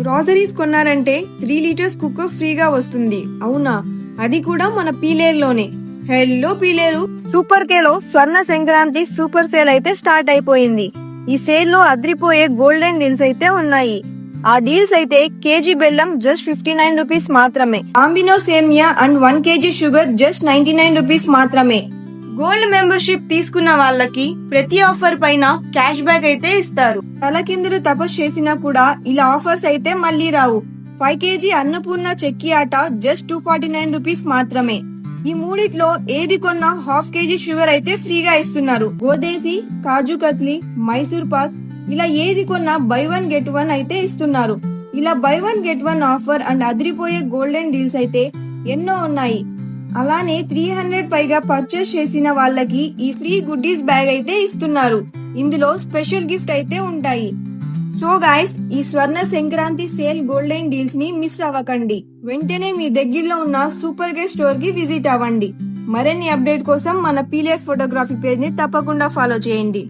Groceries కొన్నారంటే 3 litres cooker ఫ్రీగా వస్తుంది. అవునా, అది కూడా మన పీలేరులోనే. హెల్లో పీలేరు. సూపర్ కేలో స్వర్ణ సంక్రాంతి సూపర్ సేల్ అయితే స్టార్ట్ అయిపోయింది. ఈ సేల్ లో అద్రిపోయే గోల్డెన్ డీల్స్ అయితే ఉన్నాయి. ఆ డీల్స్ అయితే కేజీ బెల్లం జస్ట్ 59 రూపీస్ మాత్రమే. ఆంబినో సేమియా and 1 KG sugar just 99 rupees మాత్రమే. గోల్డ్ మెంబర్షిప్ తీసుకున్న వాళ్ళకి ప్రతి ఆఫర్ పైన క్యాష్ బ్యాక్ అయితే ఇస్తారు. తలకిందులు తపస్సు చేసినా కూడా ఇలా ఆఫర్స్ అయితే మళ్ళీ రావు. 5 కేజీ అన్నపూర్ణ చెక్కి ఆట జస్ట్ 249 రూపీస్ మాత్రమే. ఈ మూడిట్లో ఏది కొన్నా హాఫ్ కేజీ షుగర్ అయితే ఫ్రీగా ఇస్తున్నారు. గోదేసి, కాజు కత్లీ, మైసూర్ పాక్ ఇలా ఏది కొన్నా బై 1 గెట్ 1 అయితే ఇస్తున్నారు. ఇలా బై 1 గెట్ 1 ఆఫర్ అండ్ అదిరిపోయే గోల్డెన్ డీల్స్ అయితే ఎన్నో ఉన్నాయి. అలానే 300 పైగా పర్చేస్ చేసిన వాళ్ళకి ఈ ఫ్రీ గుడ్డీస్ బ్యాగ్ అయితే ఇస్తున్నారు. ఇందులో స్పెషల్ గిఫ్ట్ అయితే ఉంటాయి. సో గైస్, ఈ స్వర్ణ సంక్రాంతి సేల్ గోల్డెన్ డీల్స్ ని మిస్ అవ్వకండి. వెంటనే మీ దగ్గరలో ఉన్న సూపర్ గే స్టోర్ కి విజిట్ అవ్వండి. మరిన్ని అప్డేట్ కోసం మన పీలేర్ ఫోటోగ్రఫీ పేజ్ ని తప్పకుండా ఫాలో చేయండి.